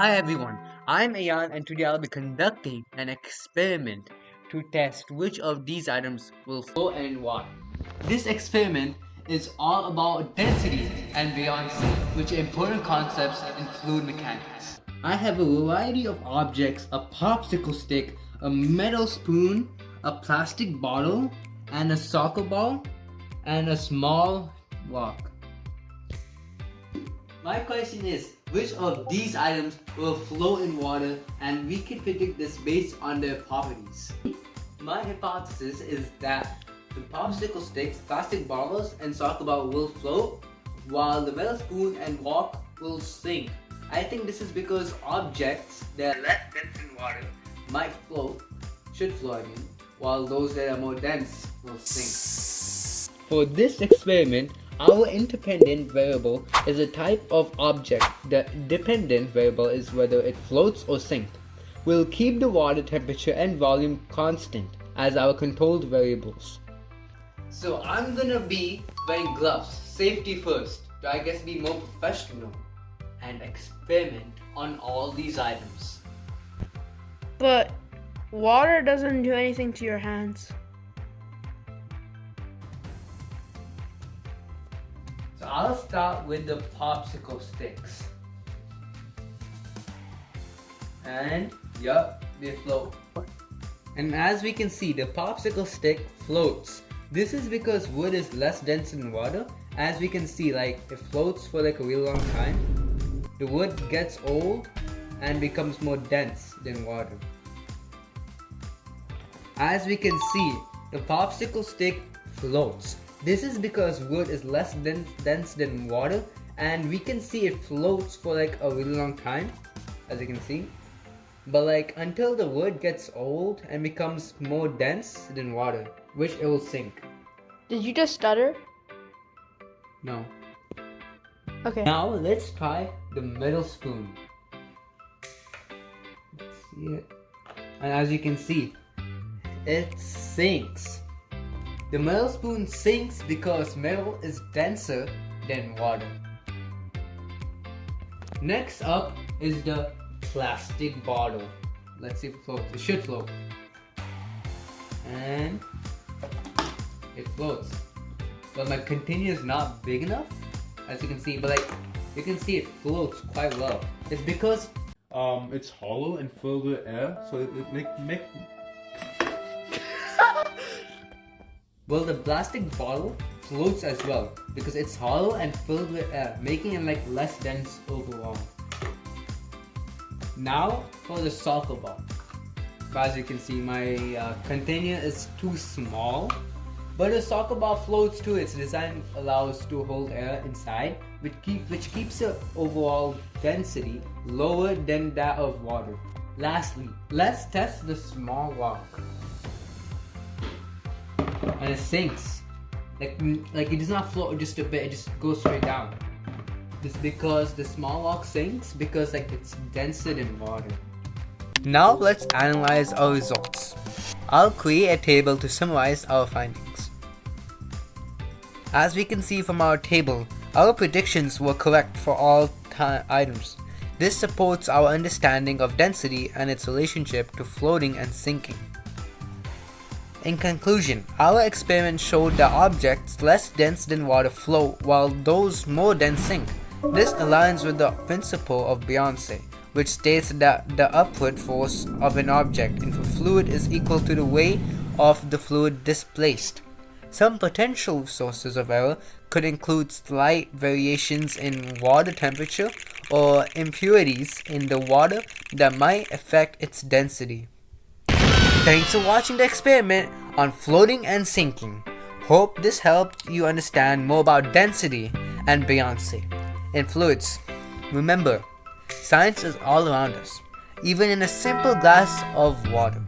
Hi everyone, I'm AYAAN and today I'll be conducting an experiment to test which of these items will flow and why. This experiment is all about density and buoyancy, which are important concepts in fluid mechanics. I have a variety of objects, a popsicle stick, a metal spoon, a plastic bottle, and a soccer ball, and a small rock. My question is, which of these items will float in water, and we can predict this based on their properties. My hypothesis is that the popsicle sticks, plastic bottles, and soccer ball will float, while the metal spoon and rock will sink. I think this is because objects that are less dense in water should float, while those that are more dense will sink. For this experiment, our independent variable is a type of object. The dependent variable is whether it floats or sinks. We'll keep the water temperature and volume constant as our controlled variables. So I'm gonna be wearing gloves, safety first, to I guess be more professional and experiment on all these items. But water doesn't do anything to your hands. So I'll start with the popsicle sticks. And yup, they float. And as we can see, the popsicle stick floats. This is because wood is less dense than water. As we can see, it floats for a really long time. The wood gets old and becomes more dense than water. As we can see, the popsicle stick floats. This is because wood is less dense than water, and we can see it floats for a really long time, as you can see. But until the wood gets old and becomes more dense than water, which it will sink. Did you just stutter? No. Okay. Now let's try the metal spoon. Let's see it. And as you can see, it sinks. The metal spoon sinks because metal is denser than water. Next up is the plastic bottle. Let's see if it floats. It should float. And it floats. But my container is not big enough, as you can see. But you can see it floats quite well. It's because it's hollow and filled with air, so it make well, the plastic bottle floats as well because it's hollow and filled with air, making it less dense overall. Now for the soccer ball. As you can see, my container is too small, but the soccer ball floats too. Its design allows to hold air inside, which keeps the overall density lower than that of water. Lastly, let's test the small rock. And it sinks. It does not float just a bit, it just goes straight down. It's because the small rock sinks because it's denser than water. Now let's analyze our results. I'll create a table to summarize our findings. As we can see from our table, our predictions were correct for all items. This supports our understanding of density and its relationship to floating and sinking. In conclusion, our experiment showed that objects less dense than water float while those more dense sink. This aligns with the principle of Buoyancy, which states that the upward force of an object into fluid is equal to the weight of the fluid displaced. Some potential sources of error could include slight variations in water temperature or impurities in the water that might affect its density. Thanks for watching the experiment on floating and sinking. Hope this helped you understand more about density and buoyancy in fluids. Remember, science is all around us, even in a simple glass of water.